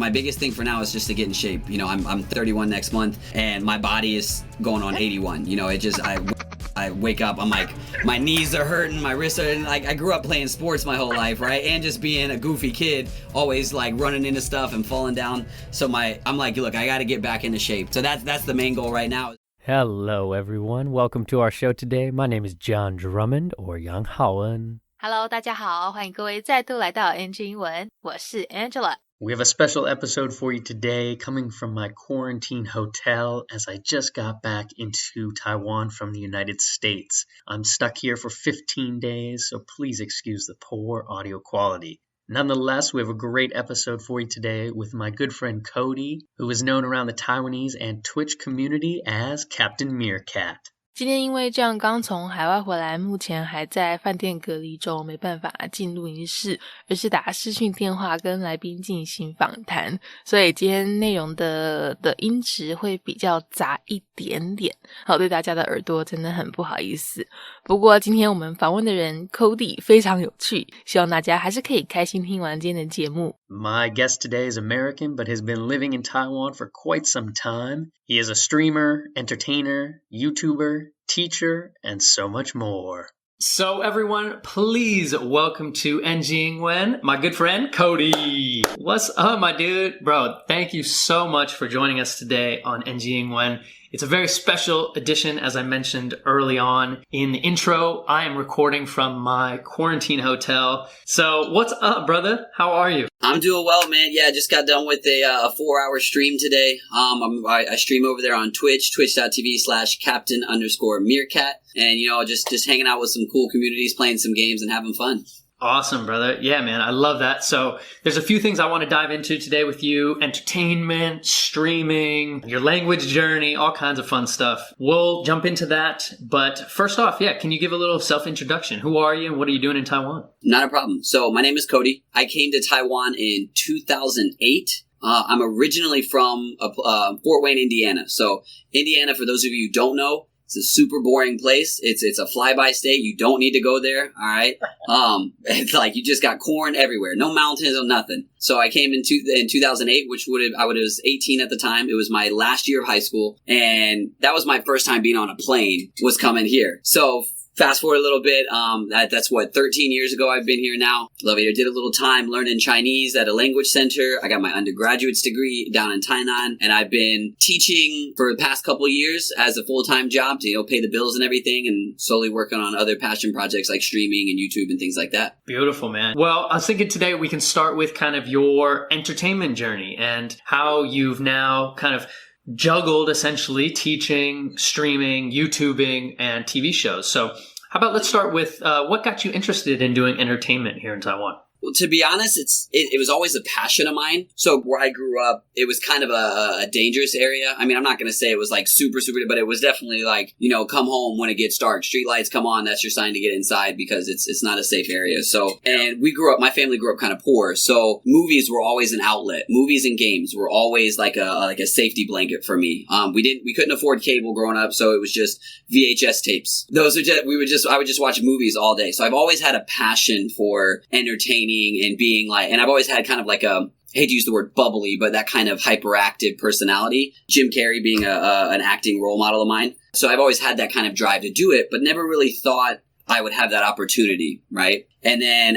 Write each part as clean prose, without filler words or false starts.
my biggest thing for now is just to get in shape. You know, I'm 31 next month, and my body is going on 81. You know, I wake up, I'm like, my knees are hurting, my wrists are hurting. Like, I grew up playing sports my whole life, right? And just being a goofy kid, always like running into stuff and falling down. So I'm like, look, I got to get back into shape. So that's the main goal right now. Hello, everyone. Welcome to our show today. My name is John Drummond, or Yang Haoen. Hello, 大家好，欢迎各位再度来到 NG 英文，我是 Angela。We have a special episode for you today coming from my quarantine hotel as I just got back into Taiwan from the United States. I'm stuck here for 15 days, so please excuse the poor audio quality. Nonetheless, we have a great episode for you today with my good friend Cody, who is known around the Taiwanese and Twitch community as Captain Meerkat.今天因为这样刚从海外回来，目前还在饭店隔离中，没办法进录音室，而是打视讯电话跟来宾进行访谈，所以今天内容的音质会比较杂一点点，好，对大家的耳朵真的很不好意思。不过今天我们访问的人 Cody 非常有趣，希望大家还是可以开心听完今天的节目。My guest today is American, but has been living in Taiwan for quite some time. He is a streamer, entertainer, YouTuber, teacher, and so much more. So everyone, please welcome to NG Ingwen, my good friend Cody. What's up, my dude? Bro, thank you so much for joining us today on NG Ingwen. It's a very special edition, as I mentioned early on in the intro. I am recording from my quarantine hotel. So what's up, brother? How are you? I'm doing well, man. Yeah, I just got done with a 4-hour stream today. I stream over there on Twitch, twitch.tv/captain_meerkat. And, you know, just hanging out with some cool communities, playing some games and having fun. Awesome, brother. Yeah, man, I love that. So there's a few things I want to dive into today with you. Entertainment, streaming, your language journey, all kinds of fun stuff. We'll jump into that. But first off, yeah, can you give a little self-introduction? Who are you and what are you doing in Taiwan? Not a problem. So my name is Cody. I came to Taiwan in 2008. I'm originally from Fort Wayne, Indiana. So Indiana, for those of you who don't know, it's a super boring place. It's a flyby state. You don't need to go there. All right. It's like you just got corn everywhere. No mountains or nothing. So I came in 2008, I was 18 at the time. It was my last year of high school. And that was my first time being on a plane, was coming here. So fast forward a little bit, that's 13 years ago I've been here now. Love it. I did a little time learning Chinese at a language center. I got my undergraduate's degree down in Tainan, and I've been teaching for the past couple of years as a full-time job to, you know, pay the bills and everything, and slowly working on other passion projects like streaming and YouTube and things like that. Beautiful, man. Well, I was thinking today we can start with kind of your entertainment journey and how you've now kind of juggled essentially teaching, streaming, YouTubing, and TV shows. So how about let's start with what got you interested in doing entertainment here in Taiwan? Well, to be honest, it was always a passion of mine. So where I grew up, it was kind of a dangerous area. I mean, I'm not going to say it was like super, but it was definitely like, you know, come home when it gets dark. Street lights come on. That's your sign to get inside because it's not a safe area. So, and my family grew up kind of poor. So movies were always an outlet. Movies and games were always like a safety blanket for me. We couldn't afford cable growing up. So it was just VHS tapes. I would just watch movies all day. So I've always had a passion for entertaining and being like, and I've always had kind of like I hate to use the word bubbly, but that kind of hyperactive personality. Jim Carrey being an acting role model of mine. So I've always had that kind of drive to do it, but never really thought I would have that opportunity, right? And then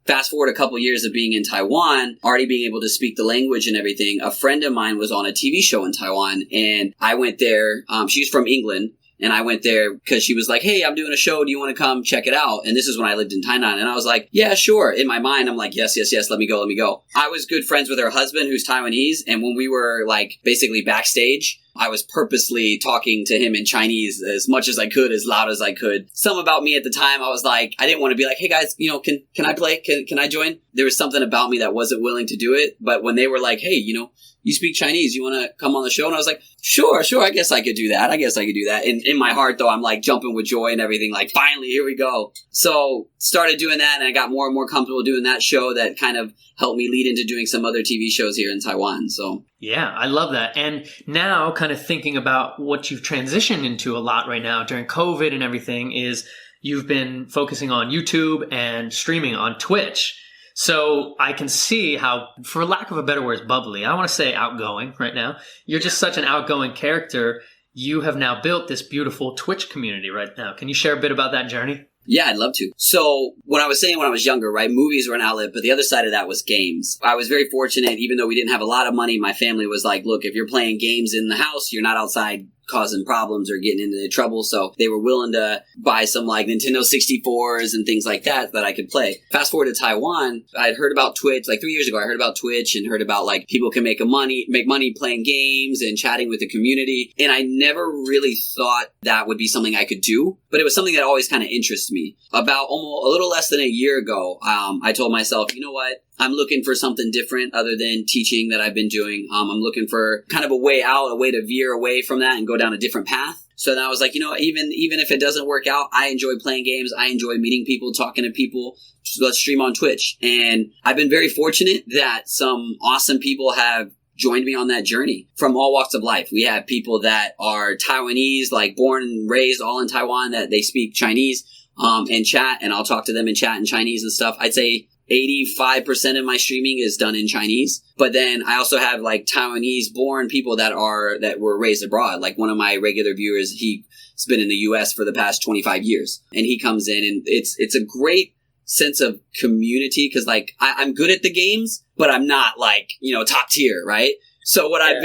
fast forward a couple years of being in Taiwan, already being able to speak the language and everything, a friend of mine was on a TV show in Taiwan, and I went there. She's from England. And I went there because she was like, hey, I'm doing a show. Do you want to come check it out? And this is when I lived in Tainan. And I was like, yeah, sure. In my mind, I'm like, yes. Let me go. I was good friends with her husband, who's Taiwanese. And when we were like basically backstage, I was purposely talking to him in Chinese as much as I could, as loud as I could. Some about me at the time, I was like, I didn't want to be like, hey guys, you know, can I play? Can I join? There was something about me that wasn't willing to do it. But when they were like, hey, you know, you speak Chinese, you want to come on the show? And I was like, sure, I guess I could do that. And in my heart, though, I'm like jumping with joy and everything, like, finally, here we go. So started doing that, and I got more and more comfortable doing that show that kind of helped me lead into doing some other TV shows here in Taiwan. So yeah, I love that. And now kind of thinking about what you've transitioned into a lot right now during COVID and everything is you've been focusing on YouTube and streaming on Twitch. So I can see how, for lack of a better word, bubbly. I don't want to say outgoing right now. You're just such an outgoing character. You have now built this beautiful Twitch community right now. Can you share a bit about that journey? Yeah, I'd love to. So when I was saying when I was younger, right, movies were an outlet, but the other side of that was games. I was very fortunate, even though we didn't have a lot of money, my family was like, look, if you're playing games in the house, you're not outside causing problems or getting into trouble. So they were willing to buy some like Nintendo 64s and things like that I could play. Fast forward to Taiwan, I'd heard about Twitch like 3 years ago. I heard about Twitch and heard about like people can make money playing games and chatting with the community. And I never really thought that would be something I could do, but it was something that always kind of interested me. About almost a little less than a year ago, I told myself, you know what? I'm looking for something different other than teaching that I've been doing. I'm looking for kind of a way out, a way to veer away from that and go down a different path. So then I was like, you know, even if it doesn't work out, I enjoy playing games. I enjoy meeting people, talking to people. So let's stream on Twitch. And I've been very fortunate that some awesome people have joined me on that journey from all walks of life. We have people that are Taiwanese, like born and raised all in Taiwan, that they speak Chinese and chat, and I'll talk to them in chat in Chinese and stuff. I'd say 85% of my streaming is done in Chinese. But then I also have like Taiwanese born people that were raised abroad. Like one of my regular viewers, he's been in the US for the past 25 years. And he comes in and it's a great sense of community because like I'm good at the games, but I'm not like, you know, top tier, right? So what I've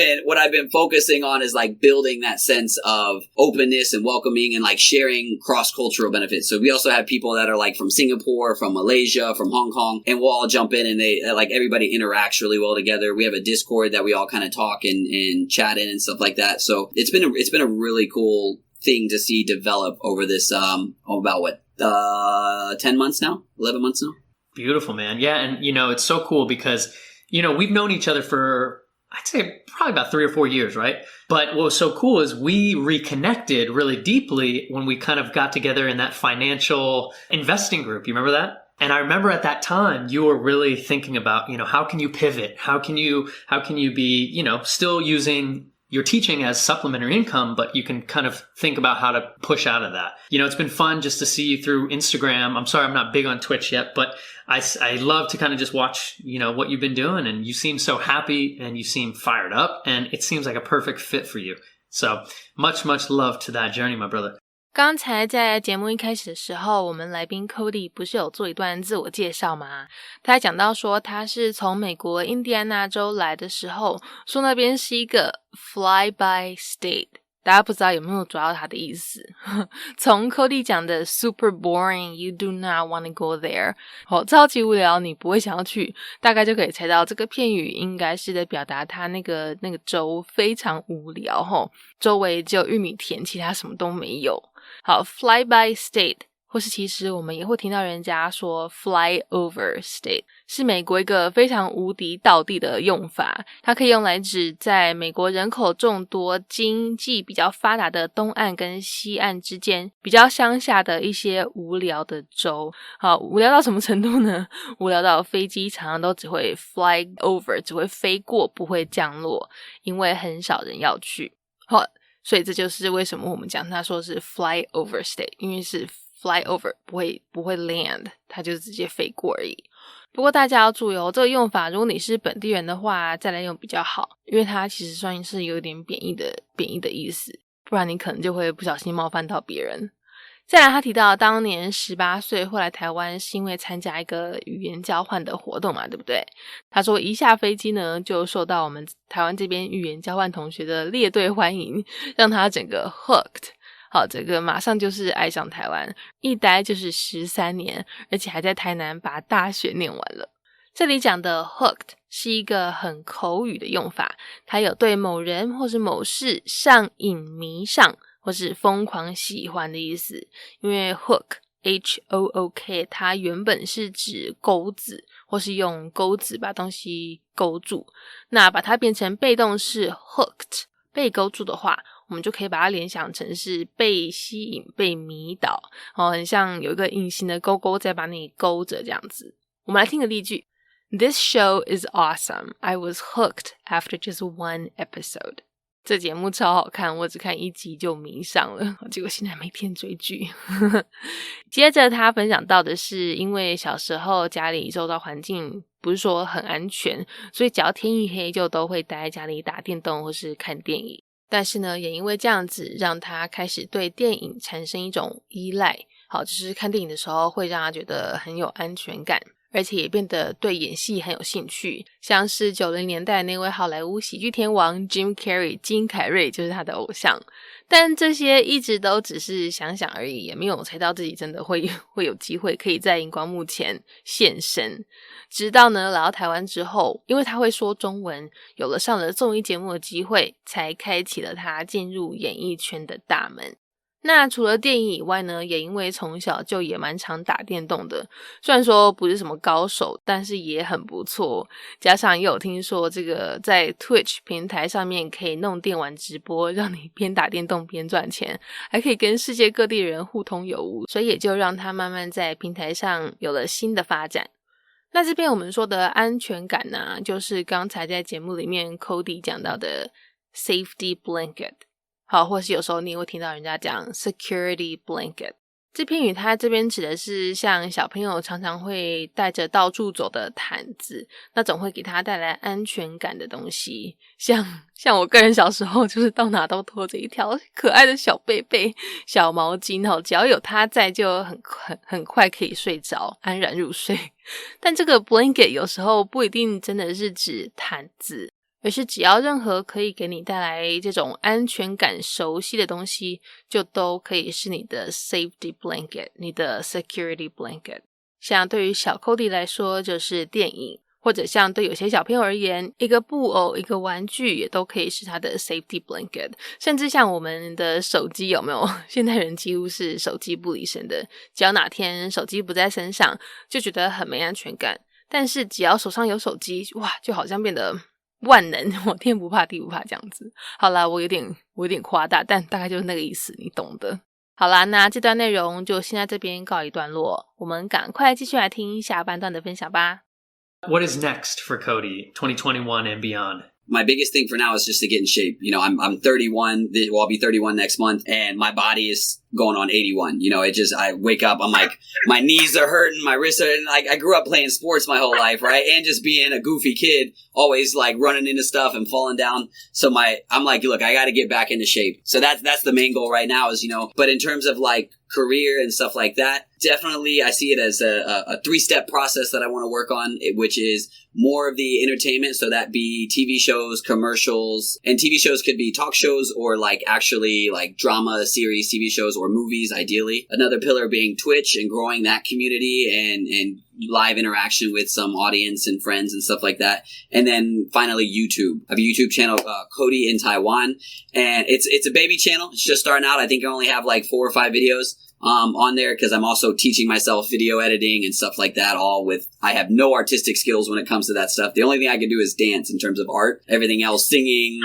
been focusing on is like building that sense of openness and welcoming and like sharing cross-cultural benefits. So we also have people that are like from Singapore, from Malaysia, from Hong Kong, and we'll all jump in and they like everybody interacts really well together. We have a Discord that we all kind of talk and chat in and stuff like that. So it's been a really cool thing to see develop over this about 10 months now, 11 months now. Beautiful, man. Yeah, and you know, it's so cool because you know, we've known each other for I'd say probably about 3 or 4 years, right? But what was so cool is we reconnected really deeply when we kind of got together in that financial investing group. You remember that? And I remember at that time, you were really thinking about, you know, how can you pivot? How can you be, you know, still using your teaching as supplementary income, but you can kind of think about how to push out of that. You know, it's been fun just to see you through Instagram. I'm sorry, I'm not big on Twitch yet, but I love to kind of just watch, you know, what you've been doing, and you seem so happy and you seem fired up, and it seems like a perfect fit for you. So much love to that journey, my brother. 刚才在节目一开始的时候，我们来宾 Cody 不是有做一段自我介绍吗？他还讲到说他是从美国印第安纳州来的时候，说那边是一个 fly-by state。大家不知道有没有抓到他的意思？从 Cody 讲的 super boring, you do not want to go there， 超级无聊，你不会想要去，大概就可以猜到这个片语应该是在表达他那个州非常无聊，周围只有玉米田，其他什么都没有。好 fly by state， 或是其实我们也会听到人家说 fly over state， 是美国一个非常无敌道地的用法，它可以用来指在美国人口众多、经济比较发达的东岸跟西岸之间比较乡下的一些无聊的州。好，无聊到什么程度呢？无聊到飞机常常都只会 fly over， 只会飞过不会降落，因为很少人要去。好，所以这就是为什么我们讲它说是 fly over state， 因为是 fly over， 不会 land， 它就直接飞过而已。不过大家要注意哦，这个用法如果你是本地人的话再来用比较好，因为它其实算是有点贬义的意思，不然你可能就会不小心冒犯到别人。再来他提到当年18岁会来台湾是因为参加一个语言交换的活动嘛，对不对？他说一下飞机呢就受到我们台湾这边语言交换同学的列队欢迎，让他整个 hooked。好，这个马上就是爱上台湾，一待就是13年，而且还在台南把大学念完了。这里讲的 hooked 是一个很口语的用法，它有对某人或是某事上瘾迷上或是疯狂喜欢的意思。因为 hook H-O-O-K 它原本是指钩子或是用钩子把东西勾住，那把它变成被动式 hooked 被勾住的话，我们就可以把它联想成是被吸引被迷倒，很像有一个隐形的勾勾在把你勾着这样子。我们来听个例句。This show is awesome. I was hooked after just one episode. 这节目超好看，我只看1集就迷上了，结果现在每天追剧。接着他分享到的是，因为小时候家里周遭环境不是说很安全，所以只要天一黑就都会待在家里打电动或是看电影。但是呢，也因为这样子，让他开始对电影产生一种依赖。好，就是看电影的时候会让他觉得很有安全感，而且也变得对演戏很有兴趣，像是90年代那位好莱坞喜剧天王 Jim Carrey 金凯瑞就是他的偶像。但这些一直都只是想想而已，也没有猜到自己真的会有机会可以在荧光幕前现身。直到呢来到台湾之后，因为他会说中文，有了上了综艺节目的机会，才开启了他进入演艺圈的大门。那除了电影以外呢，也因为从小就也蛮常打电动的，虽然说不是什么高手，但是也很不错。加上也有听说这个在 Twitch 平台上面可以弄电玩直播，让你边打电动边赚钱，还可以跟世界各地人互通有无，所以也就让他慢慢在平台上有了新的发展。那这边我们说的安全感呢，就是刚才在节目里面 Cody 讲到的 safety blanket。好，或是有时候你也会听到人家讲 security blanket。这片语它这边指的是像小朋友常常会带着到处走的毯子，那种会给他带来安全感的东西。像我个人小时候就是到哪都拖着一条可爱的小贝贝、小毛巾，只要有它在就很快可以睡着，安然入睡。但这个 blanket 有时候不一定真的是指毯子，而是只要任何可以给你带来这种安全感、熟悉的东西，就都可以是你的 safety blanket， 你的 security blanket。 像对于小 Cody 来说就是电影，或者像对有些小朋友而言，一个布偶、一个玩具也都可以是他的 safety blanket。 甚至像我们的手机，有没有？现代人几乎是手机不离身的，只要哪天手机不在身上就觉得很没安全感，但是只要手上有手机，哇，就好像变得万能，我天不怕地不怕这样子。好啦，我有点夸大，但大概就是那个意思，你懂的。好啦，那这段内容就先在这边告一段落，我们赶快继续来听下半段的分享吧。 What is next for Cody 2021 and beyond? My biggest thing for now is just to get in shape. You know, I'm 31. Well, I'll be 31 next month, and my body is going on 81. You know, I wake up, I'm like, my knees are hurting, my wrists are hurting. Like, I grew up playing sports my whole life, right? And just being a goofy kid, always like running into stuff and falling down. So I'm like, look, I got to get back into shape. So that's the main goal right now is, you know, but in terms of like career and stuff like that, definitely I see it as a 3-step process that I want to work on, which is more of the entertainment. So that be TV shows, commercials, and TV shows could be talk shows or like actually like drama series, TV shows or movies, ideally. Another pillar being Twitch and growing that community and live interaction with some audience and friends and stuff like that. And then finally YouTube. I have a YouTube channel, Cody in Taiwan, and it's a baby channel. It's just starting out. I think I only have like 4 or 5 videos on there because I'm also teaching myself video editing and stuff like that, I have no artistic skills when it comes to that stuff. The only thing I can do is dance in terms of art. Everything else, singing,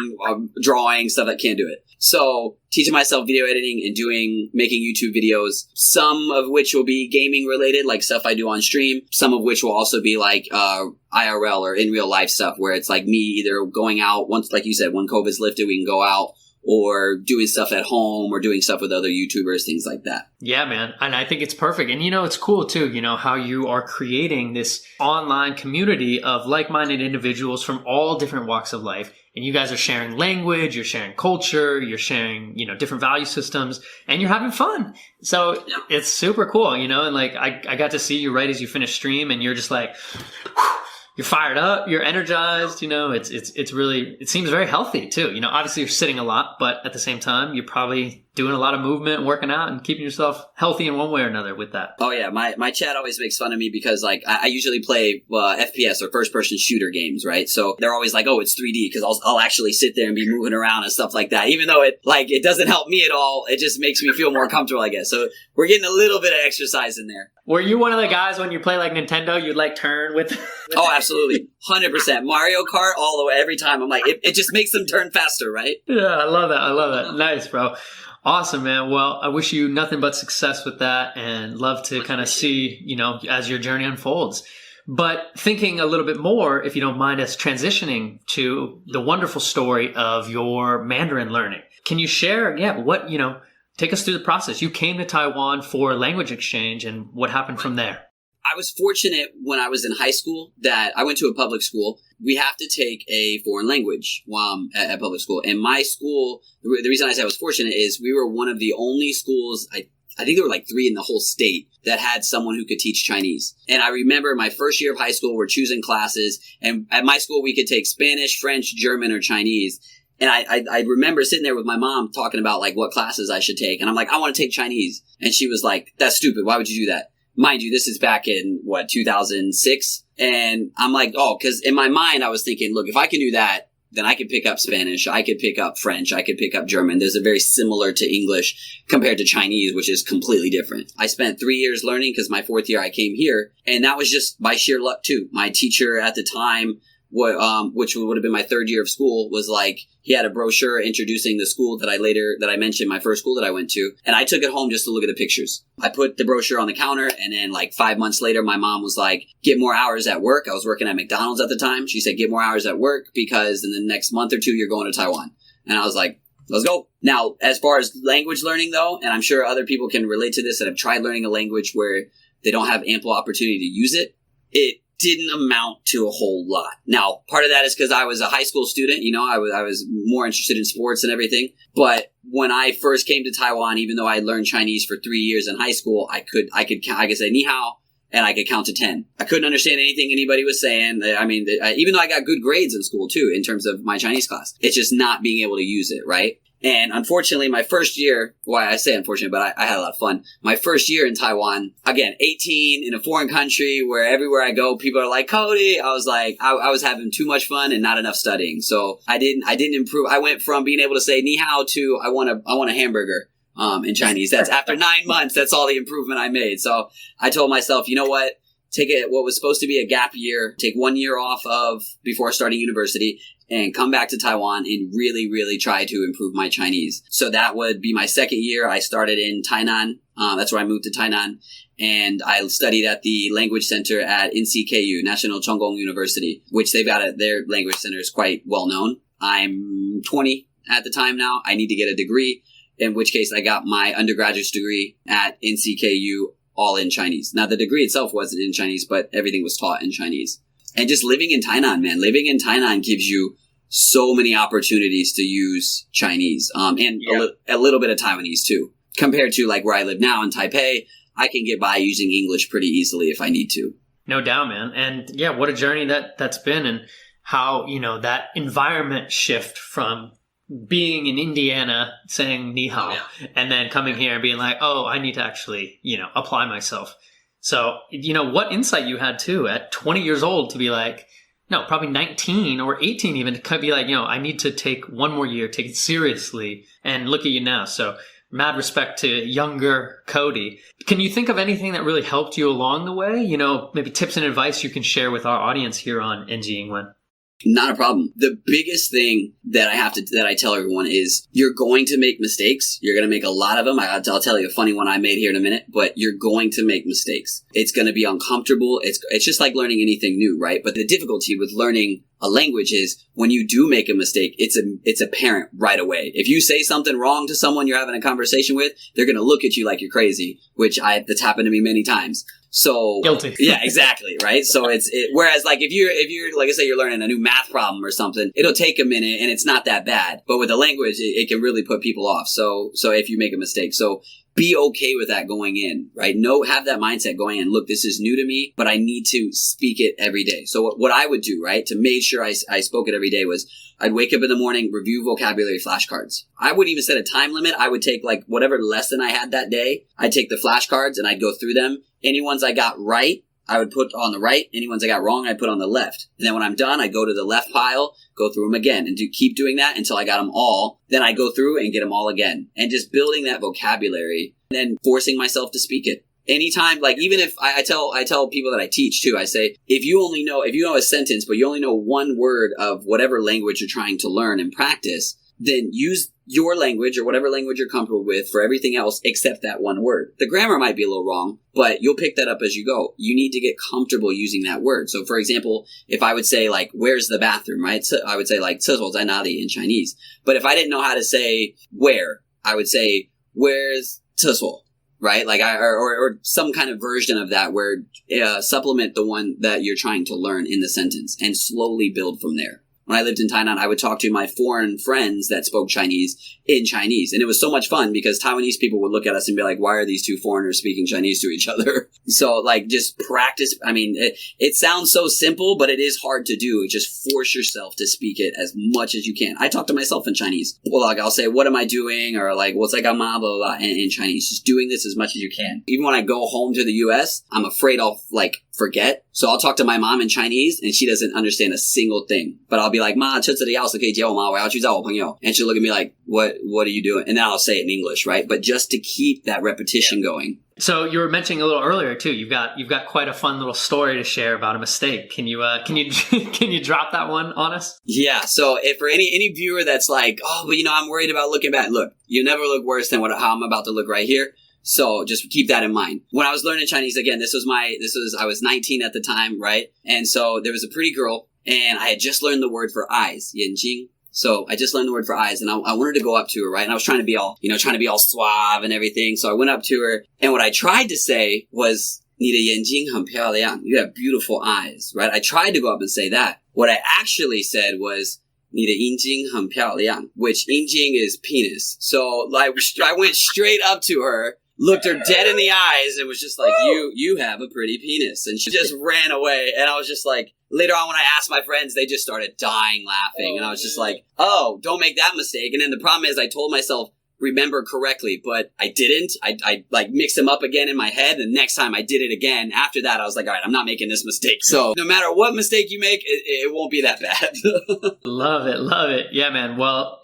drawing, stuff, I can't do it. So teaching myself video editing and making YouTube videos, some of which will be gaming related, like stuff I do on stream. Some of which will also be like IRL or in real life stuff where it's like me either going out once, like you said, when COVID's lifted, we can go out, or doing stuff at home or doing stuff with other YouTubers, things like that. Yeah, man. And I think it's perfect. And, you know, it's cool too, you know, how you are creating this online community of like-minded individuals from all different walks of life. And you guys are sharing language, you're sharing culture, you're sharing, you know, different value systems, and you're having fun. So yeah. It's super cool, you know, and like I got to see you right as you finish stream and you're just like, whew, you're fired up, you're energized, you know, it's really, it seems very healthy too. You know, obviously you're sitting a lot, but at the same time, you're probably doing a lot of movement, working out, and keeping yourself healthy in one way or another with that. Oh yeah, my chat always makes fun of me because like I usually play FPS or first person shooter games, right? So they're always like, oh, it's 3D because I'll actually sit there and be moving around and stuff like that. Even though it doesn't help me at all, it just makes me feel more comfortable, I guess. So we're getting a little bit of exercise in there. Were you one of the guys when you play like Nintendo, you'd like turn with? Oh, absolutely, 100%. Mario Kart all the way every time. I'm like, it just makes them turn faster, right? Yeah, I love that. Nice, bro. Awesome, man. Well, I wish you nothing but success with that and love to kind of see, you know, as your journey unfolds. But thinking a little bit more, if you don't mind us transitioning to the wonderful story of your Mandarin learning. Can you share, take us through the process. You came to Taiwan for language exchange, and what happened from there? I was fortunate when I was in high school that I went to a public school. We have to take a foreign language at public school. And my school, the reason I say I was fortunate is we were one of the only schools, I think there were like 3 in the whole state that had someone who could teach Chinese. And I remember my first year of high school, we're choosing classes. And at my school, we could take Spanish, French, German, or Chinese. And I remember sitting there with my mom talking about like what classes I should take. And I'm like, I want to take Chinese. And she was like, that's stupid. Why would you do that? Mind you, this is back in 2006. And I'm like, because in my mind, I was thinking, look, if I can do that, then I could pick up Spanish, I could pick up French, I could pick up German. There's a very similar to English compared to Chinese, which is completely different. I spent 3 years learning because my 4th year I came here, and that was just by sheer luck too. My teacher at the time, which would have been my 3rd year of school, was like, he had a brochure introducing the school that I mentioned, my first school that I went to. And I took it home just to look at the pictures. I put the brochure on the counter, and then like 5 months later, my mom was like, get more hours at work. I was working at McDonald's at the time. She said, get more hours at work because in the next month or 2, you're going to Taiwan. And I was like, let's go. Now, as far as language learning though, and I'm sure other people can relate to this that have tried learning a language where they don't have ample opportunity to use it, it didn't amount to a whole lot. Now, part of that is because I was a high school student. I was more interested in sports and everything. But when I first came to Taiwan, even though I learned Chinese for 3 years in high school, I could say ni hao, and I could count to 10. I couldn't understand anything anybody was saying. I mean, even though I got good grades in school too, in terms of my Chinese class, it's just not being able to use it, right? And unfortunately, my first year, I say unfortunate, but I had a lot of fun. My first year in Taiwan, again, 18 in a foreign country where everywhere I go, people are like, Cody. I was like, I was having too much fun and not enough studying. So I didn't improve. I went from being able to say ni hao to I want a hamburger, in Chinese. That's after 9 months. That's all the improvement I made. So I told myself, you know what? Take what was supposed to be a gap year, take 1 year off before starting university, and come back to Taiwan and really, really try to improve my Chinese. So that would be my 2nd year. I started in Tainan. That's where I moved to Tainan. And I studied at the language center at NCKU, National Chonggong University, which they've got their language center is quite well known. I'm 20 at the time now. I need to get a degree, in which case I got my undergraduate degree at NCKU all in Chinese. Now, the degree itself wasn't in Chinese, but everything was taught in Chinese. And just living in Tainan, man, living in Tainan gives you so many opportunities to use Chinese, and a little bit of Taiwanese too. Compared to like where I live now in Taipei, I can get by using English pretty easily if I need to. No doubt, man. And yeah, what a journey that's been, and how, that environment shift from being in Indiana saying ni hao, and then coming here and being like, oh, I need to actually, apply myself. So, what insight you had too at 20 years old to be like, no, probably 19 or 18 even, to be like, I need to take 1 more year, take it seriously, and look at you now. So mad respect to younger Cody. Can you think of anything that really helped you along the way? Maybe tips and advice you can share with our audience here on NG England. Not a problem. The biggest thing that I tell everyone is you're going to make mistakes. You're going to make a lot of them. I'll tell you a funny one I made here in a minute, but you're going to make mistakes. It's going to be uncomfortable. It's just like learning anything new, right? But the difficulty with learning a language is when you do make a mistake, it's apparent right away. If you say something wrong to someone you're having a conversation with, they're going to look at you like you're crazy, that's happened to me many times. So guilty. Yeah, exactly. Right. So whereas like if you're like I say, you're learning a new math problem or something, it'll take a minute and it's not that bad. But with a language, it can really put people off. So if you make a mistake, so be okay with that going in, right? Have that mindset going in. Look, this is new to me, but I need to speak it every day. So what I would do, right, to make sure I spoke it every day was I'd wake up in the morning, review vocabulary flashcards. I wouldn't even set a time limit. I would take like whatever lesson I had that day. I'd take the flashcards and I'd go through them. Any ones I got right, I would put on the right. Any ones I got wrong, I'd put on the left. And then when I'm done, I go to the left pile, go through them again, and keep doing that until I got them all. Then I go through and get them all again. And just building that vocabulary and then forcing myself to speak it. Anytime, like even if I tell people that I teach too, I say, if you know a sentence, but you only know one word of whatever language you're trying to learn and practice, then use your language or whatever language you're comfortable with for everything else except that one word. The grammar might be a little wrong, but you'll pick that up as you go. You need to get comfortable using that word. So for example, if I would say like, where's the bathroom, right? So I would say like, 厕所在哪里 in Chinese. But if I didn't know how to say where, I would say, where's 厕所? Right? Like or some kind of version of that where supplement the one that you're trying to learn in the sentence and slowly build from there. When I lived in Tainan, I would talk to my foreign friends that spoke Chinese in Chinese. And it was so much fun because Taiwanese people would look at us and be like, why are these two foreigners speaking Chinese to each other? So like just practice. I mean, it sounds so simple, but it is hard to do. Just force yourself to speak it as much as you can. I talk to myself in Chinese. Well, like I'll say, what am I doing? Or like, what's like, blah, blah, blah, in Chinese. Just doing this as much as you can. Even when I go home to the US, I'm afraid I'll like forget. So I'll talk to my mom in Chinese and she doesn't understand a single thing. But I'll be like, Ma, 车子的钥匙可以借我吗？我要去找我朋友. And she'll look at me like, what are you doing? And then I'll say it in English, right? But just to keep that repetition going. So you were mentioning a little earlier too. You've got quite a fun little story to share about a mistake. Can you can you drop that one on us? Yeah. So if for any viewer that's like, oh, but I'm worried about looking back. Look, you never look worse than how I'm about to look right here. So just keep that in mind. When I was learning Chinese, again, I was 19 at the time, right? And so there was a pretty girl and I had just learned the word for eyes, 眼睛. So I just learned the word for eyes and I wanted to go up to her, right? And I was trying to be all suave and everything. So I went up to her and what I tried to say was, 你的眼睛很漂亮. You have beautiful eyes, right? I tried to go up and say that. What I actually said was, 你的阴茎很漂亮, which 阴茎 is penis. So like I went straight up to her, looked her dead in the eyes and was just like, you have a pretty penis. And she just ran away. And I was just like, later on when I asked my friends, they just started dying laughing. And I was just like, oh, don't make that mistake. And then the problem is I told myself, remember correctly, but I didn't. I like mixed them up again in my head. And next time I did it again. After that, I was like, all right, I'm not making this mistake. So no matter what mistake you make, it won't be that bad. Love it. Yeah, man. Well,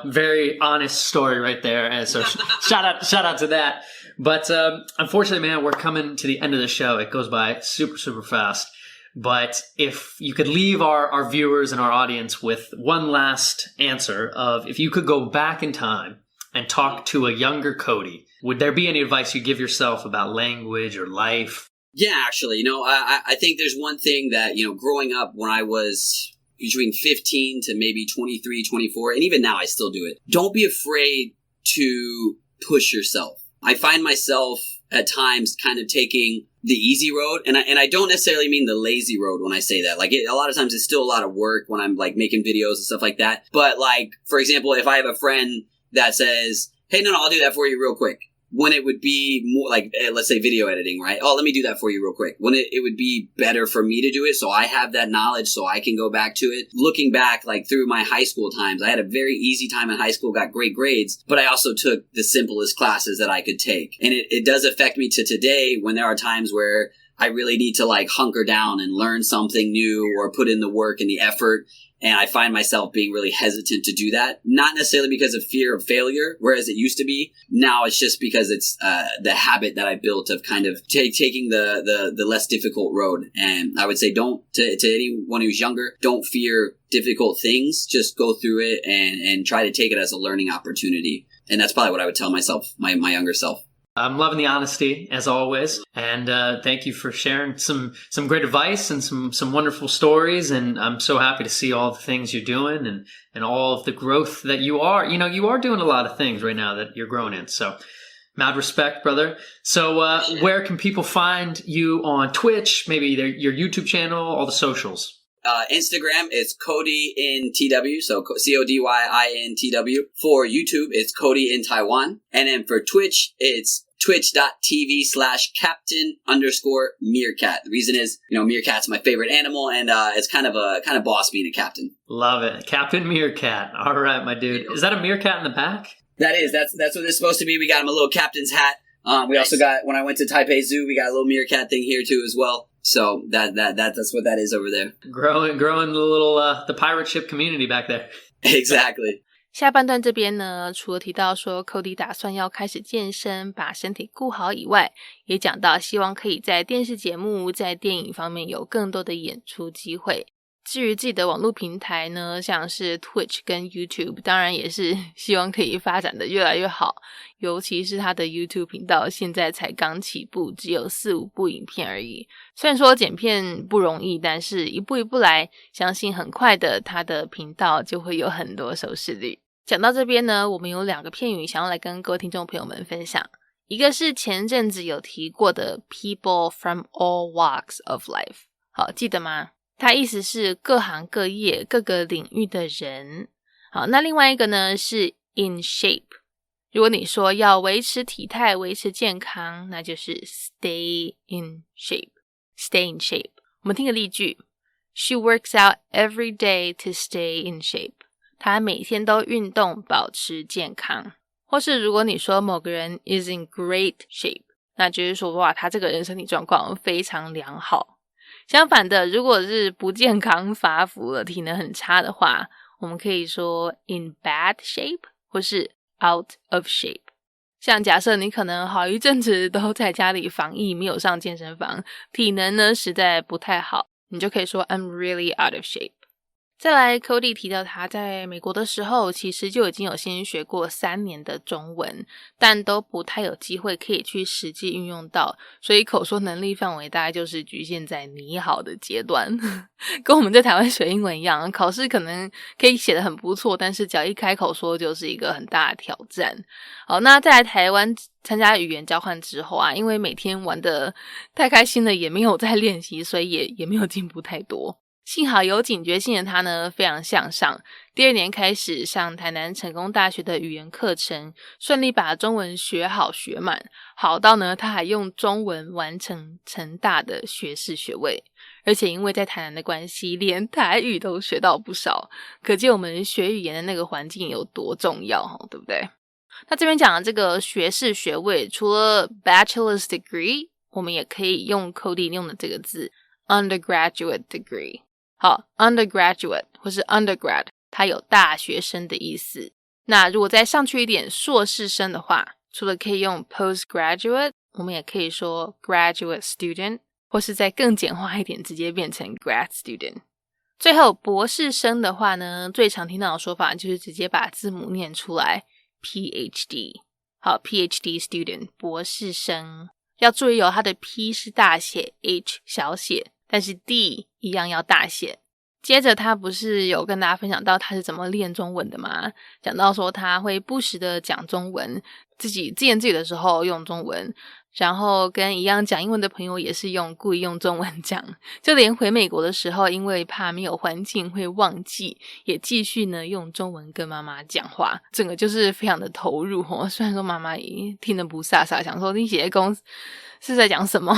very honest story right there. And so shout out to that. But unfortunately, man, we're coming to the end of the show. It goes by super, super fast. But if you could leave our viewers and our audience with one last answer of if you could go back in time and talk to a younger Cody, would there be any advice you give yourself about language or life? Yeah, actually, I think there's one thing that, growing up when I was between 15 to maybe 23, 24, and even now I still do it. Don't be afraid to push yourself. I find myself at times kind of taking the easy road, and I don't necessarily mean the lazy road when I say that. Like a lot of times it's still a lot of work when I'm like making videos and stuff like that. But like, for example, if I have a friend that says, hey, no, I'll do that for you real quick. When it would be more like, let's say video editing, right? Oh, let me do that for you real quick. When it would be better for me to do it so I have that knowledge so I can go back to it. Looking back, like through my high school times, I had a very easy time in high school, got great grades, but I also took the simplest classes that I could take. And it does affect me to today when there are times where I really need to like hunker down and learn something new or put in the work and the effort. And I find myself being really hesitant to do that. Not necessarily because of fear of failure, whereas it used to be. Now it's just because it's the habit that I built of kind of taking the less difficult road. And I would say to anyone who's younger, don't fear difficult things. Just go through it and try to take it as a learning opportunity. And that's probably what I would tell myself, my younger self. I'm loving the honesty as always, and thank you for sharing some great advice and some wonderful stories. And I'm so happy to see all the things you're doing and all of the growth that you are. You are doing a lot of things right now that you're growing in. So, mad respect, brother. So, where can people find you on Twitch? Maybe your YouTube channel, all the socials. Instagram, it's Cody in TW, so CODYINTW. For YouTube, it's Cody in Taiwan. And then for Twitch, it's twitch.tv/captain_meerkat. The reason is, meerkat's my favorite animal, and it's kind of boss being a captain. Love it. Captain Meerkat. All right, my dude. Is that a meerkat in the back? That is. That's what it's supposed to be. We got him a little captain's hat. We also got, when I went to Taipei Zoo, we got a little meerkat thing here too as well. So that's what that is over there. Growing the little the pirate ship community back there. Exactly. 下半段这边呢，除了提到说 Cody 打算要开始健身，把身体顾好以外，也讲到希望可以在电视节目、在电影方面有更多的演出机会。至于自己的网络平台呢，像是 Twitch 跟 YouTube， 当然也是希望可以发展的越来越好，尤其是他的 YouTube 频道现在才刚起步，只有4-5部影片而已。虽然说剪片不容易，但是一步一步来，相信很快的他的频道就会有很多收视率。讲到这边呢，我们有2个片语想要来跟各位听众朋友们分享，一个是前阵子有提过的 People from all walks of life， 好，记得吗？它意思是各行各业各个领域的人。好，那另外一个呢是 in shape， 如果你说要维持体态维持健康，那就是 stay in shape。 stay in shape， 我们听个例句， She works out every day to stay in shape， 她每天都运动保持健康。或是如果你说某个人 is in great shape， 那就是说哇，他这个人身体状况非常良好。相反的，如果是不健康发福了体能很差的话，我们可以说 in bad shape 或是 out of shape。 像假设你可能好一阵子都在家里防疫，没有上健身房，体能呢实在不太好，你就可以说 I'm really out of shape。再来 Cody 提到他在美国的时候其实就已经有先学过3年的中文，但都不太有机会可以去实际运用到，所以口说能力范围大概就是局限在你好的阶段跟我们在台湾学英文一样，考试可能可以写得很不错，但是只要一开口说就是一个很大的挑战。好，那在台湾参加语言交换之后啊，因为每天玩得太开心了，也没有在练习，所以也没有进步太多。幸好有警觉性的他呢非常向上，第2年开始上台南成功大学的语言课程，顺利把中文学好学满，好到呢他还用中文完成成大的学士学位，而且因为在台南的关系，连台语都学到不少，可见我们学语言的那个环境有多重要，对不对？那这边讲的这个学士学位，除了 bachelor's degree， 我们也可以用 Cody 用的这个字 undergraduate degree。好 undergraduate 或是 undergrad 它有大学生的意思。那如果再上去一点硕士生的话，除了可以用 postgraduate， 我们也可以说 graduate student， 或是再更简化一点直接变成 grad student。 最后博士生的话呢，最常听到的说法就是直接把字母念出来 PhD。 好 PhD student 博士生，要注意它的 P 是大写 H 小写，但是 D 一样要大写。接着他不是有跟大家分享到他是怎么练中文的吗？讲到说他会不时的讲中文，自己自言自语的时候用中文，然后跟一样讲英文的朋友也是故意用中文讲，就连回美国的时候因为怕没有环境会忘记，也继续呢用中文跟妈妈讲话，整个就是非常的投入虽然说妈妈也听得不飒飒，想说你写的公是在讲什么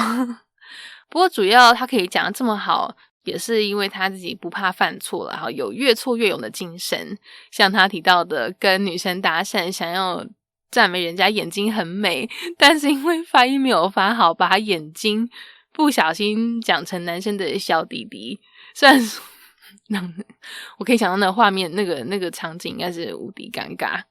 不过主要他可以讲得这么好，也是因为他自己不怕犯错啦，有越挫越勇的精神。像他提到的跟女生搭讪，想要赞美人家眼睛很美，但是因为发音没有发好，把眼睛不小心讲成男生的小弟弟。虽然说我可以想到那个画面，那个场景应该是无敌尴尬。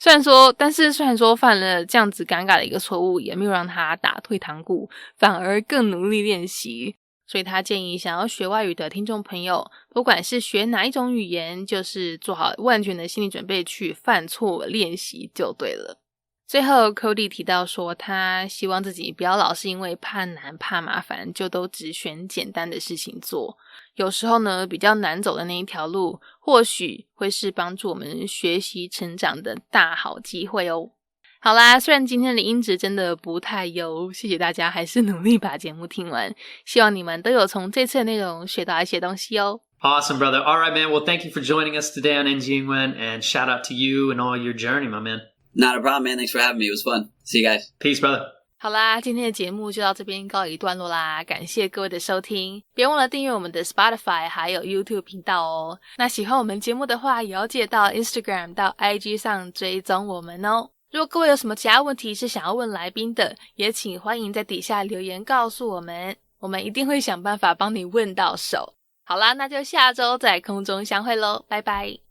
虽然说犯了这样子尴尬的一个错误，也没有让他打退堂鼓，反而更努力练习。所以他建议想要学外语的听众朋友，不管是学哪一种语言，就是做好万全的心理准备去犯错练习就对了。最后 Cody 提到说，他希望自己不要老是因为怕难怕麻烦就都只选简单的事情做，有时候呢比较难走的那一条路或许会是帮助我们学习成长的大好机会哦。好啦，虽然今天的音质真的不太优，谢谢大家还是努力把节目听完，希望你们都有从这次的内容学到一些东西哦。Awesome, brother. All right, man. Well, thank you for joining us today on NG 英文 and shout out to you and all your journey, my man. Not a problem, man. Thanks for having me. It was fun. See you guys. Peace, brother. 好啦，今天的节目就到这边告一段落啦，感谢各位的收听，别忘了订阅我们的 Spotify 还有 YouTube 频道哦。那喜欢我们节目的话，也要记得到 Instagram 到 IG 上追踪我们哦。如果各位有什么其他问题是想要问来宾的，也请欢迎在底下留言告诉我们，我们一定会想办法帮你问到手。好啦，那就下周在空中相会咯，拜拜。